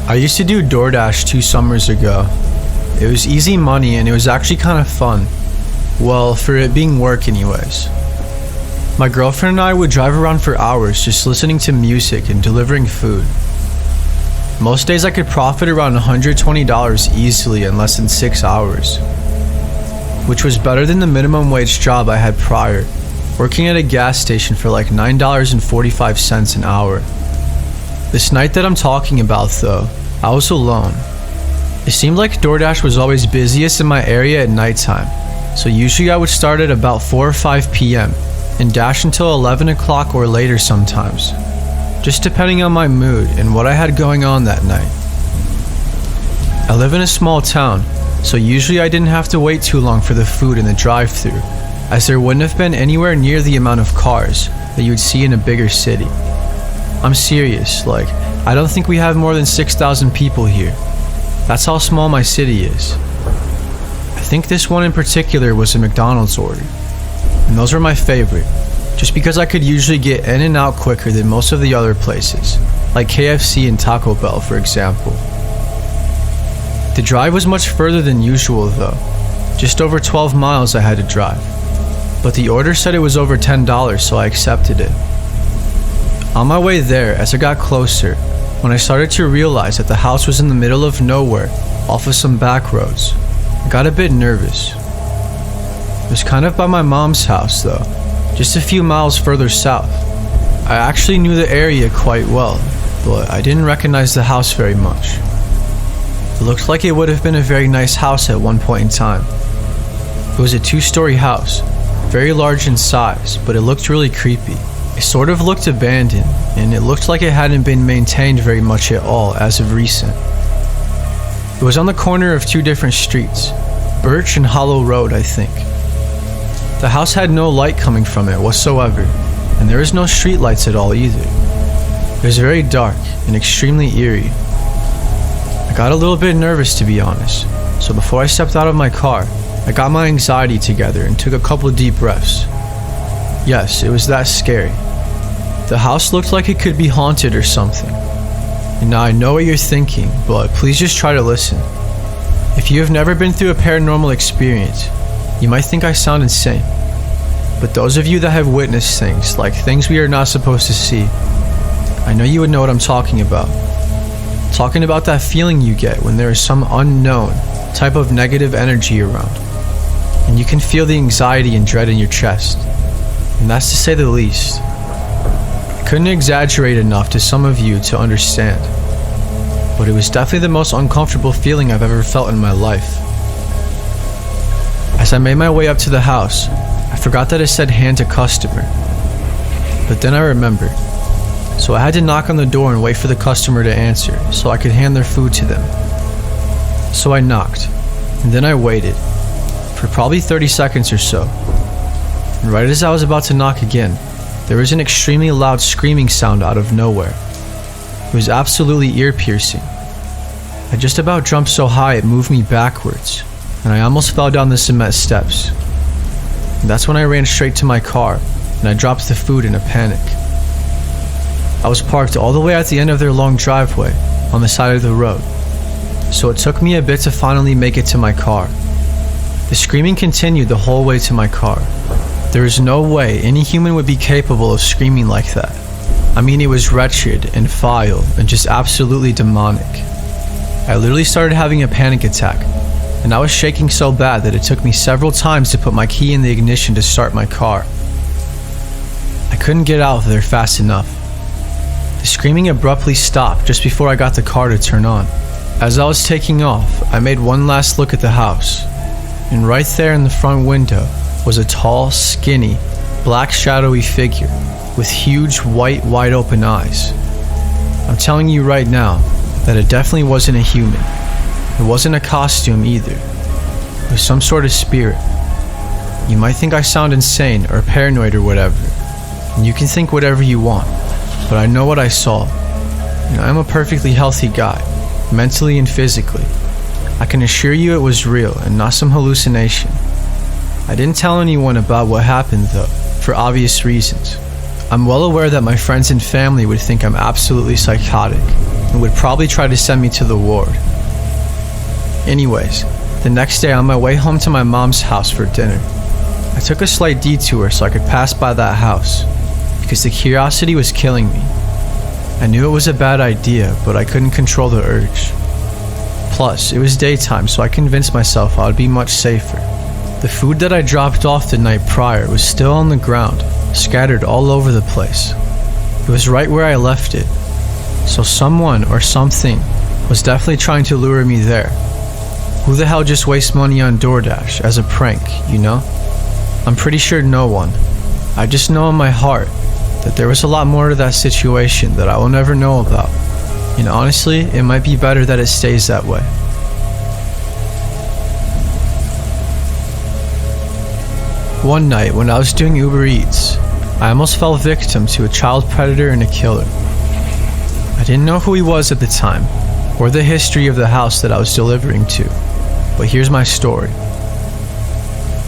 I used to do DoorDash 2 summers ago. It was easy money and it was actually kind of fun. Well, for it being work anyways. My girlfriend and I would drive around for hours just listening to music and delivering food. Most days I could profit around $120 easily in less than 6 hours, which was better than the minimum wage job I had prior, working at a gas station for like $9.45 an hour. This night that I'm talking about though, I was alone. It seemed like DoorDash was always busiest in my area at nighttime, so usually I would start at about 4 or 5 p.m. and dash until 11 o'clock or later sometimes, just depending on my mood and what I had going on that night. I live in a small town, so usually I didn't have to wait too long for the food in the drive-thru, as there wouldn't have been anywhere near the amount of cars that you would see in a bigger city. I'm serious, like, I don't think we have more than 6,000 people here. That's how small my city is. I think this one in particular was a McDonald's order, and those were my favorite, just because I could usually get in and out quicker than most of the other places, like KFC and Taco Bell for example. The drive was much further than usual though, just over 12 miles I had to drive, but the order said it was over $10, so I accepted it. On my way there, as I got closer, when I started to realize that the house was in the middle of nowhere, off of some back roads, I got a bit nervous. It was kind of by my mom's house though, just a few miles further south. I actually knew the area quite well, but I didn't recognize the house very much. It looked like it would have been a very nice house at one point in time. It was a 2-story house, very large in size, but it looked really creepy. It sort of looked abandoned, and it looked like it hadn't been maintained very much at all as of recent. It was on the corner of 2 different streets, Birch and Hollow Road, I think. The house had no light coming from it whatsoever, and there was no street lights at all either. It was very dark and extremely eerie. I got a little bit nervous to be honest, so before I stepped out of my car, I got my anxiety together and took a couple of deep breaths. Yes, it was that scary. The house looked like it could be haunted or something. And now I know what you're thinking, but please just try to listen. If you have never been through a paranormal experience, you might think I sound insane. But those of you that have witnessed things, like things we are not supposed to see, I know you would know what I'm talking about. Talking about that feeling you get when there is some unknown type of negative energy around, and you can feel the anxiety and dread in your chest. And that's to say the least. I couldn't exaggerate enough to some of you to understand, but it was definitely the most uncomfortable feeling I've ever felt in my life. As I made my way up to the house, I forgot that it said hand to customer. But then I remembered, so I had to knock on the door and wait for the customer to answer so I could hand their food to them. So I knocked, and then I waited, for probably 30 seconds or so. And right as I was about to knock again, there was an extremely loud screaming sound out of nowhere. It was absolutely ear-piercing. I just about jumped so high it moved me backwards, and I almost fell down the cement steps. And that's when I ran straight to my car, and I dropped the food in a panic. I was parked all the way at the end of their long driveway, on the side of the road, so it took me a bit to finally make it to my car. The screaming continued the whole way to my car. There is no way any human would be capable of screaming like that. I mean, it was wretched and vile and just absolutely demonic. I literally started having a panic attack, and I was shaking so bad that it took me several times to put my key in the ignition to start my car. I couldn't get out of there fast enough. The screaming abruptly stopped just before I got the car to turn on. As I was taking off, I made one last look at the house, and right there in the front window was a tall, skinny, black shadowy figure with huge white wide open eyes. I'm telling you right now that it definitely wasn't a human. It wasn't a costume either. It was some sort of spirit. You might think I sound insane or paranoid or whatever, and you can think whatever you want, but I know what I saw, and I'm a perfectly healthy guy, mentally and physically. I can assure you it was real and not some hallucination. I didn't tell anyone about what happened though, for obvious reasons. I'm well aware that my friends and family would think I'm absolutely psychotic, and would probably try to send me to the ward. Anyways, the next day on my way home to my mom's house for dinner, I took a slight detour so I could pass by that house, because the curiosity was killing me. I knew it was a bad idea, but I couldn't control the urge. Plus, it was daytime, so I convinced myself I would be much safer. The food that I dropped off the night prior was still on the ground, scattered all over the place. It was right where I left it, so someone or something was definitely trying to lure me there. Who the hell just wastes money on DoorDash as a prank, you know? I'm pretty sure no one. I just know in my heart that there was a lot more to that situation that I will never know about. And honestly, it might be better that it stays that way. One night when I was doing Uber Eats, I almost fell victim to a child predator and a killer. I didn't know who he was at the time, or the history of the house that I was delivering to, but here's my story.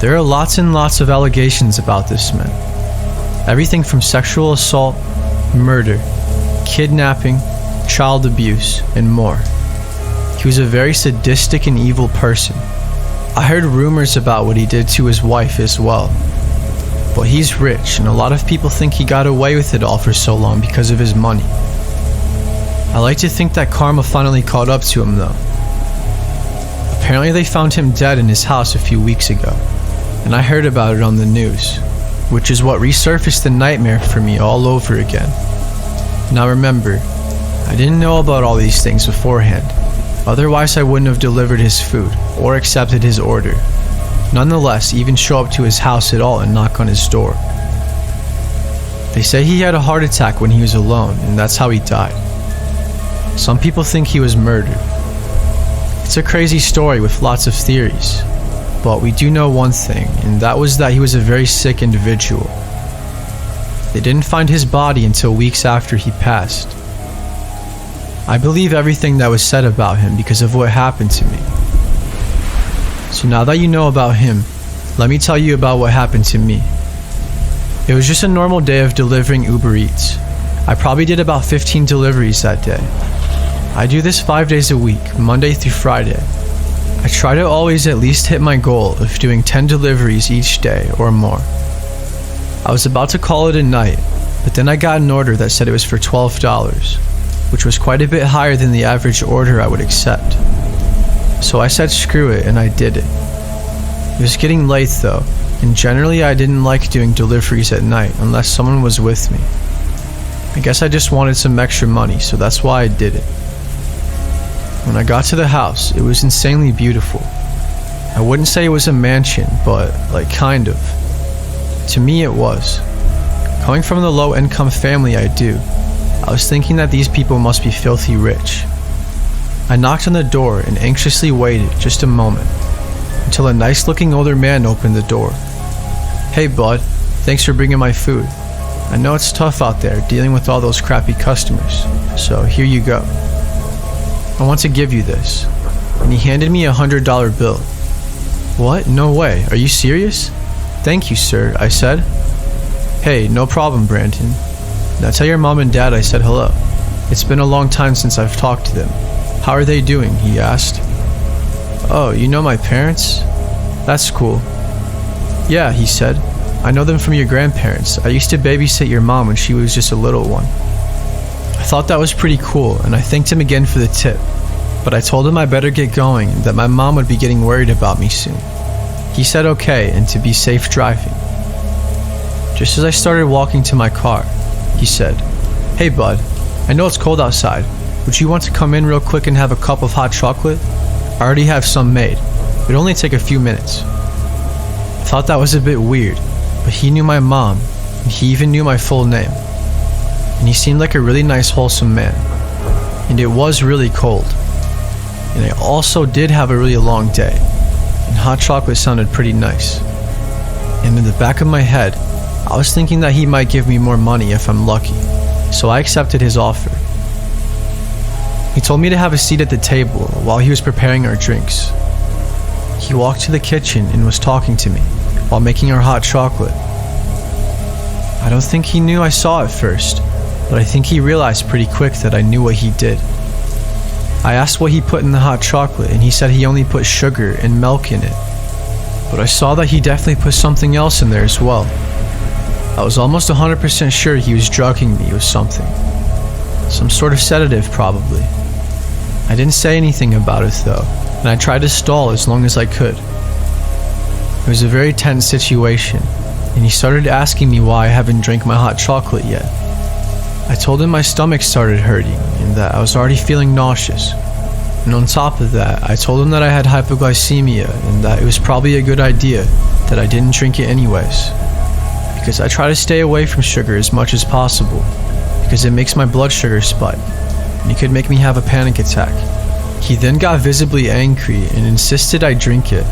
There are lots and lots of allegations about this man. Everything from sexual assault, murder, kidnapping, child abuse, and more. He was a very sadistic and evil person. I heard rumors about what he did to his wife as well. But he's rich, and a lot of people think he got away with it all for so long because of his money. I like to think that karma finally caught up to him though. Apparently they found him dead in his house a few weeks ago, and I heard about it on the news, which is what resurfaced the nightmare for me all over again. Now remember, I didn't know about all these things beforehand, otherwise I wouldn't have delivered his food or accepted his order. Nonetheless, even show up to his house at all and knock on his door. They say he had a heart attack when he was alone, and that's how he died. Some people think he was murdered. It's a crazy story with lots of theories, but we do know one thing, and that was that he was a very sick individual. They didn't find his body until weeks after he passed. I believe everything that was said about him because of what happened to me. So now that you know about him, let me tell you about what happened to me. It was just a normal day of delivering Uber Eats. I probably did about 15 deliveries that day. I do this 5 days a week, Monday through Friday. I try to always at least hit my goal of doing 10 deliveries each day or more. I was about to call it a night, but then I got an order that said it was for $12, which was quite a bit higher than the average order I would accept. So I said screw it and I did it. It was getting late though, and generally I didn't like doing deliveries at night unless someone was with me. I guess I just wanted some extra money, so that's why I did it. When I got to the house, it was insanely beautiful. I wouldn't say it was a mansion, but like kind of. To me it was. Coming from the low income family I do, I was thinking that these people must be filthy rich. I knocked on the door and anxiously waited just a moment, until a nice looking older man opened the door. Hey bud, thanks for bringing my food. I know it's tough out there dealing with all those crappy customers, so here you go. I want to give you this. And he handed me $100 bill. What? No way. Are you serious? Thank you, sir, I said. Hey, no problem, Brandon. Now tell your mom and dad I said hello. It's been a long time since I've talked to them. How are they doing? He asked. Oh, you know my parents? That's cool. Yeah, he said. I know them from your grandparents. I used to babysit your mom when she was just a little one. I thought that was pretty cool, and I thanked him again for the tip, but I told him I better get going and that my mom would be getting worried about me soon. He said okay, and to be safe driving. Just as I started walking to my car, he said, Hey bud, I know it's cold outside. Would you want to come in real quick and have a cup of hot chocolate? I already have some made. It'd only take a few minutes. I thought that was a bit weird, but he knew my mom, and he even knew my full name. And he seemed like a really nice, wholesome man. And it was really cold. And I also did have a really long day, and hot chocolate sounded pretty nice. And in the back of my head, I was thinking that he might give me more money if I'm lucky, so I accepted his offer. He told me to have a seat at the table while he was preparing our drinks. He walked to the kitchen and was talking to me while making our hot chocolate. I don't think he knew I saw it first, but I think he realized pretty quick that I knew what he did. I asked what he put in the hot chocolate, and he said he only put sugar and milk in it. But I saw that he definitely put something else in there as well. I was almost 100% sure he was drugging me with something. Some sort of sedative, probably. I didn't say anything about it though, and I tried to stall as long as I could. It was a very tense situation, and he started asking me why I haven't drank my hot chocolate yet. I told him my stomach started hurting and that I was already feeling nauseous. And on top of that, I told him that I had hypoglycemia and that it was probably a good idea that I didn't drink it anyways. Because I try to stay away from sugar as much as possible, because it makes my blood sugar spike, and it could make me have a panic attack. He then got visibly angry and insisted I drink it.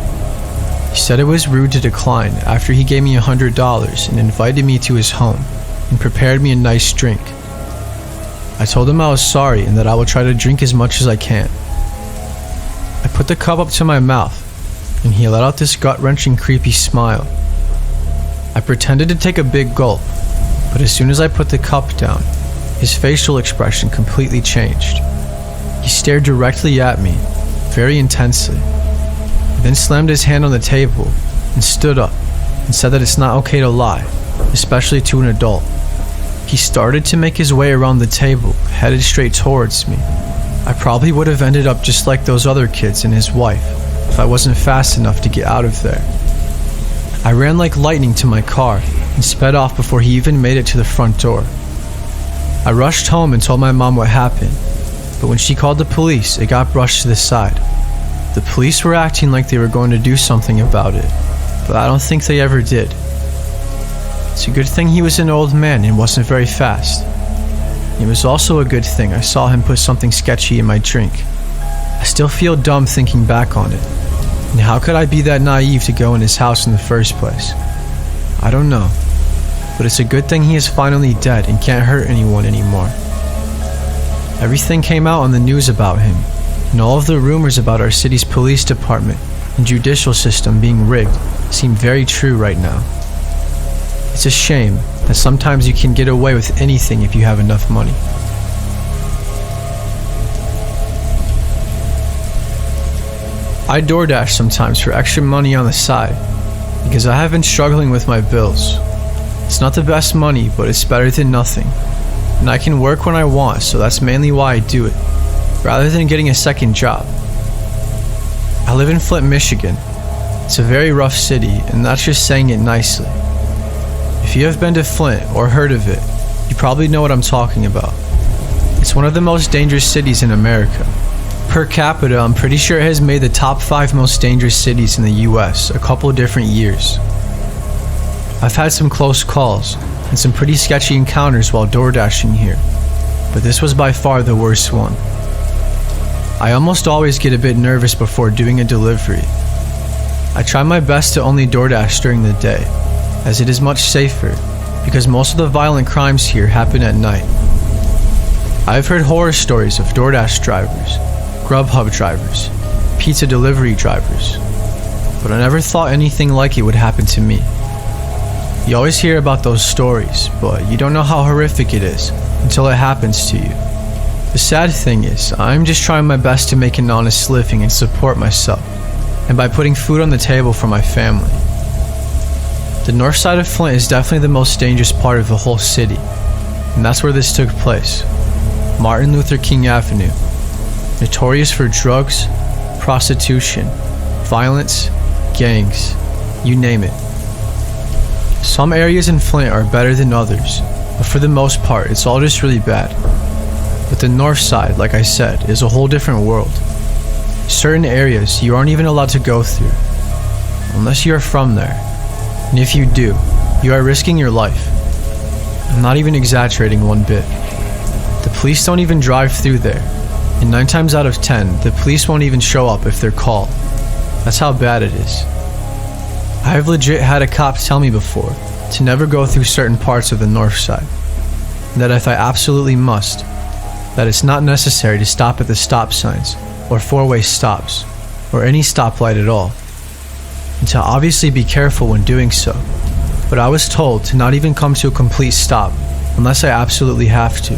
He said it was rude to decline after he gave me $100 and invited me to his home and prepared me a nice drink. I told him I was sorry and that I would try to drink as much as I can. I put the cup up to my mouth, and he let out this gut-wrenching creepy smile. I pretended to take a big gulp, but as soon as I put the cup down, his facial expression completely changed. He stared directly at me, very intensely, then slammed his hand on the table and stood up and said that it's not okay to lie, especially to an adult. He started to make his way around the table, headed straight towards me. I probably would have ended up just like those other kids and his wife if I wasn't fast enough to get out of there. I ran like lightning to my car and sped off before he even made it to the front door. I rushed home and told my mom what happened, but when she called the police, it got brushed to the side. The police were acting like they were going to do something about it, but I don't think they ever did. It's a good thing he was an old man and wasn't very fast. It was also a good thing I saw him put something sketchy in my drink. I still feel dumb thinking back on it. And how could I be that naive to go in his house in the first place? I don't know. But it's a good thing he is finally dead and can't hurt anyone anymore. Everything came out on the news about him, and all of the rumors about our city's police department and judicial system being rigged seem very true right now. It's a shame that sometimes you can get away with anything if you have enough money. I DoorDash sometimes for extra money on the side, because I have been struggling with my bills. It's not the best money, but it's better than nothing. And I can work when I want, so that's mainly why I do it, rather than getting a second job. I live in Flint, Michigan. It's a very rough city, and that's just saying it nicely. If you have been to Flint or heard of it, you probably know what I'm talking about. It's one of the most dangerous cities in America. Per capita, I'm pretty sure it has made the top 5 most dangerous cities in the US a couple of different years. I've had some close calls and some pretty sketchy encounters while DoorDashing here, but this was by far the worst one. I almost always get a bit nervous before doing a delivery. I try my best to only DoorDash during the day, as it is much safer, because most of the violent crimes here happen at night. I've heard horror stories of DoorDash drivers, Grubhub drivers, pizza delivery drivers, but I never thought anything like it would happen to me. You always hear about those stories, but you don't know how horrific it is until it happens to you. The sad thing is, I'm just trying my best to make an honest living and support myself, and by putting food on the table for my family. The north side of Flint is definitely the most dangerous part of the whole city, and that's where this took place. Martin Luther King Avenue. Notorious for drugs, prostitution, violence, gangs, you name it. Some areas in Flint are better than others, but for the most part, it's all just really bad. But the north side, like I said, is a whole different world. Certain areas you aren't even allowed to go through, unless you are from there. And if you do, you are risking your life. I'm not even exaggerating one bit. The police don't even drive through there. And 9 times out of 10, the police won't even show up if they're called. That's how bad it is. I have legit had a cop tell me before to never go through certain parts of the north side. And that if I absolutely must, that it's not necessary to stop at the stop signs or 4-way stops or any stoplight at all. And to obviously be careful when doing so. But I was told to not even come to a complete stop unless I absolutely have to.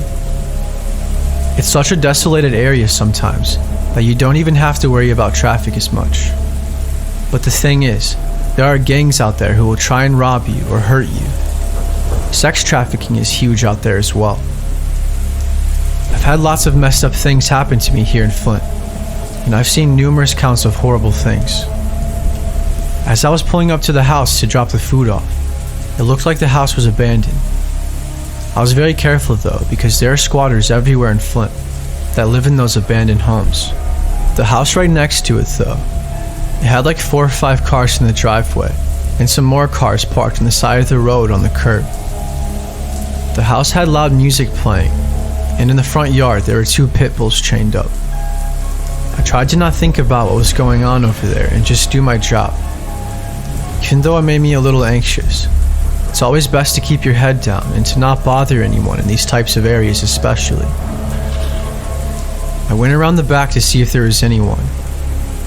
It's such a desolated area sometimes that you don't even have to worry about traffic as much. But the thing is, there are gangs out there who will try and rob you or hurt you. Sex trafficking is huge out there as well. I've had lots of messed up things happen to me here in Flint, and I've seen numerous counts of horrible things. As I was pulling up to the house to drop the food off, it looked like the house was abandoned. I was very careful though, because there are squatters everywhere in Flint that live in those abandoned homes. The house right next to it though, it had like 4 or 5 cars in the driveway, and some more cars parked on the side of the road on the curb. The house had loud music playing, and in the front yard there were 2 pit bulls chained up. I tried to not think about what was going on over there and just do my job. Even though it made me a little anxious, it's always best to keep your head down and to not bother anyone in these types of areas especially. I went around the back to see if there was anyone,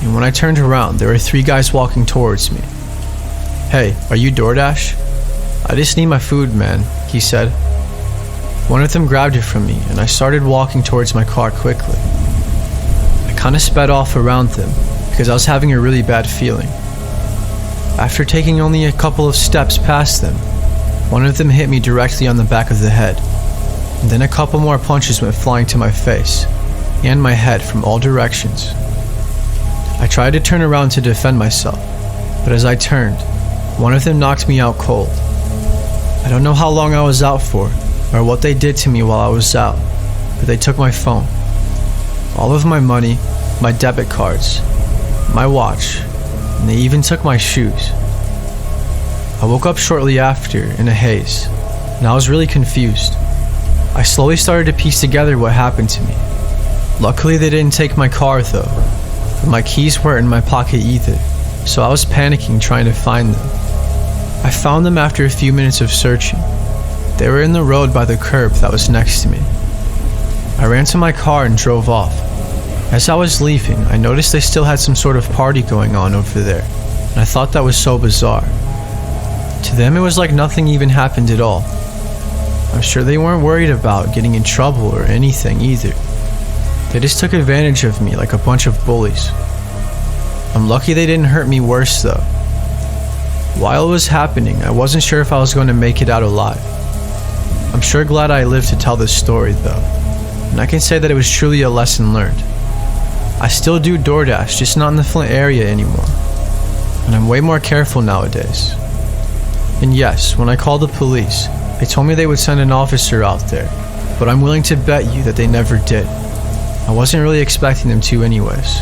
and when I turned around there were 3 guys walking towards me. "Hey, are you DoorDash?" "I just need my food, man," he said. One of them grabbed it from me, and I started walking towards my car quickly. I kinda sped off around them because I was having a really bad feeling. After taking only a couple of steps past them, one of them hit me directly on the back of the head, and then a couple more punches went flying to my face and my head from all directions. I tried to turn around to defend myself, but as I turned, one of them knocked me out cold. I don't know how long I was out for, or what they did to me while I was out, but they took my phone, all of my money, my debit cards, my watch, and they even took my shoes. I woke up shortly after in a haze, and I was really confused. I slowly started to piece together what happened to me. Luckily they didn't take my car though, but my keys weren't in my pocket either, so I was panicking trying to find them. I found them after a few minutes of searching. They were in the road by the curb that was next to me. I ran to my car and drove off. As I was leaving, I noticed they still had some sort of party going on over there, and I thought that was so bizarre. To them it was like nothing even happened at all. I'm sure they weren't worried about getting in trouble or anything either. They just took advantage of me like a bunch of bullies. I'm lucky they didn't hurt me worse though. While it was happening, I wasn't sure if I was going to make it out alive. I'm sure glad I lived to tell this story though, and I can say that it was truly a lesson learned. I still do DoorDash, just not in the Flint area anymore, and I'm way more careful nowadays. And yes, when I called the police, they told me they would send an officer out there, but I'm willing to bet you that they never did. I wasn't really expecting them to anyways.